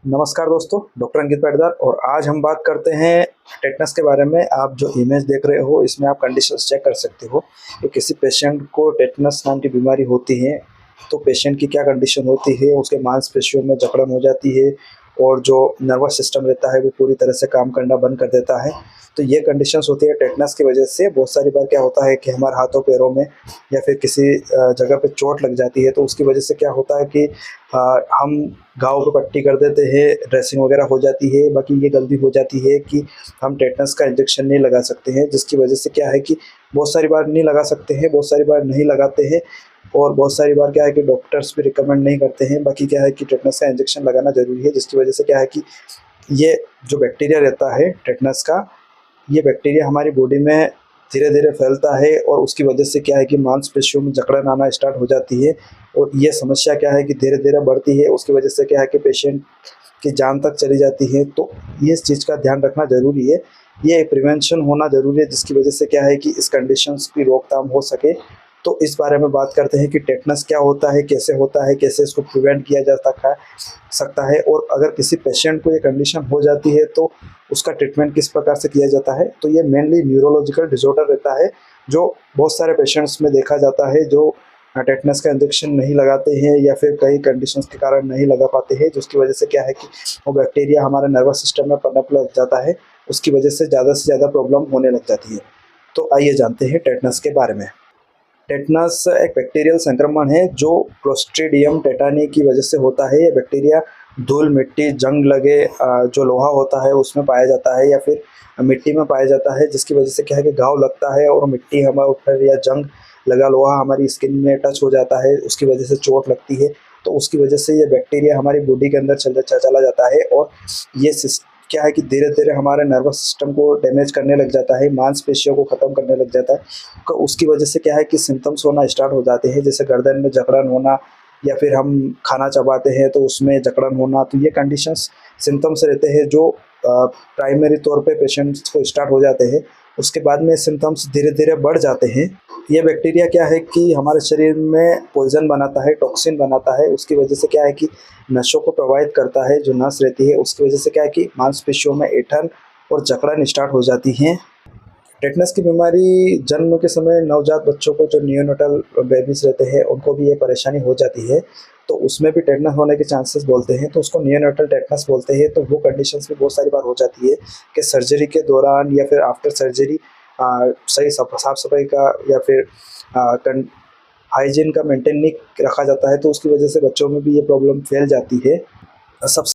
नमस्कार दोस्तों, डॉक्टर अंकित पैटदार। और आज हम बात करते हैं टेटनस के बारे में। आप जो इमेज देख रहे हो इसमें आप कंडीशंस चेक कर सकते हो कि किसी पेशेंट को टेटनस नाम की बीमारी होती है तो पेशेंट की क्या कंडीशन होती है। उसके मांसपेशियों में जकड़न हो जाती है और जो नर्वस सिस्टम रहता है वो पूरी तरह से काम करना बंद कर देता है। तो ये कंडीशंस होती है टेटनस की वजह से। बहुत सारी बार क्या होता है कि हमारे हाथों पैरों में या फिर किसी जगह पे चोट लग जाती है तो उसकी वजह से क्या होता है कि हम घाव पे पट्टी कर देते हैं, ड्रेसिंग वगैरह हो जाती है। बाकी ये गलती हो जाती है कि हम टेटनस का इंजेक्शन नहीं लगा सकते हैं, जिसकी वजह से क्या है कि बहुत सारी बार नहीं लगा सकते हैं, बहुत सारी बार नहीं लगाते हैं और बहुत सारी बार क्या है कि डॉक्टर्स भी रिकमेंड नहीं करते हैं। बाकी क्या है कि टेटनस का इंजेक्शन लगाना ज़रूरी है, जिसकी वजह से क्या है कि ये जो बैक्टीरिया रहता है टेटनस का, ये बैक्टीरिया हमारी बॉडी में धीरे धीरे फैलता है और उसकी वजह से क्या है कि मांसपेशियों में जकड़न आना स्टार्ट हो जाती है। और ये समस्या क्या है कि धीरे धीरे बढ़ती है। उसकी वजह से क्या है कि पेशेंट की जान तक चली जाती है। तो ये इस चीज़ का ध्यान रखना ज़रूरी है, ये प्रिवेंशन होना ज़रूरी है, जिसकी वजह से क्या है कि इस कंडीशंस की रोकथाम हो सके। तो इस बारे में बात करते हैं कि टेटनस क्या होता है, कैसे होता है, कैसे इसको प्रिवेंट किया जा सकता है और अगर किसी पेशेंट को ये कंडीशन हो जाती है तो उसका ट्रीटमेंट किस प्रकार से किया जाता है। तो ये मेनली न्यूरोलॉजिकल डिसऑर्डर रहता है जो बहुत सारे पेशेंट्स में देखा जाता है, जो टेटनस का इंजेक्शन नहीं लगाते हैं या फिर कई कंडीशंस के कारण नहीं लगा पाते हैं, जिसकी वजह से क्या है कि वो बैक्टीरिया हमारे नर्वस सिस्टम में पनप लग जाता है। उसकी वजह से ज़्यादा प्रॉब्लम होने लग जाती है। तो आइए जानते हैं टेटनस के बारे में। टेटनस एक बैक्टीरियल संक्रमण है जो क्लोस्ट्रीडियम टेटानी की वजह से होता है। ये बैक्टीरिया धूल मिट्टी जंग लगे जो लोहा होता है उसमें पाया जाता है या फिर मिट्टी में पाया जाता है, जिसकी वजह से क्या है कि घाव लगता है और मिट्टी हमारे ऊपर या जंग लगा लोहा हमारी स्किन में टच हो जाता है, उसकी वजह से चोट लगती है। तो उसकी वजह से ये बैक्टीरिया हमारी बॉडी के अंदर चला जाता है और ये क्या है कि धीरे धीरे हमारे नर्वस सिस्टम को डैमेज करने लग जाता है, मांसपेशियों को ख़त्म करने लग जाता है। तो उसकी वजह से क्या है कि सिम्टम्स होना स्टार्ट हो जाते हैं, जैसे गर्दन में जकड़न होना या फिर हम खाना चबाते हैं तो उसमें जकड़न होना। तो ये कंडीशंस सिम्टम्स रहते हैं जो प्राइमरी तौर पे पेशेंट्स को स्टार्ट हो जाते हैं। उसके बाद में सिम्टम्स धीरे धीरे बढ़ जाते हैं। ये बैक्टीरिया क्या है कि हमारे शरीर में पॉइजन बनाता है, टॉक्सिन बनाता है। उसकी वजह से क्या है कि नसों को प्रभावित करता है, जो नस रहती है उसकी वजह से क्या है कि मांसपेशियों में ऐंठन और जकड़न स्टार्ट हो जाती हैं। टेटनस की बीमारी जन्म के समय नवजात बच्चों को, जो नियोनेटल बेबीज रहते हैं, उनको भी ये परेशानी हो जाती है। तो उसमें भी टेटनस होने के चांसेस बोलते हैं, तो उसको नियोनेटल टेटनस बोलते हैं। तो वो कंडीशंस भी बहुत सारी बार हो जाती है कि सर्जरी के दौरान या फिर आफ्टर सर्जरी सही साफ सफाई का या फिर हाइजीन का मेंटेन नहीं रखा जाता है, तो उसकी वजह से बच्चों में भी ये प्रॉब्लम फैल जाती है। सबसे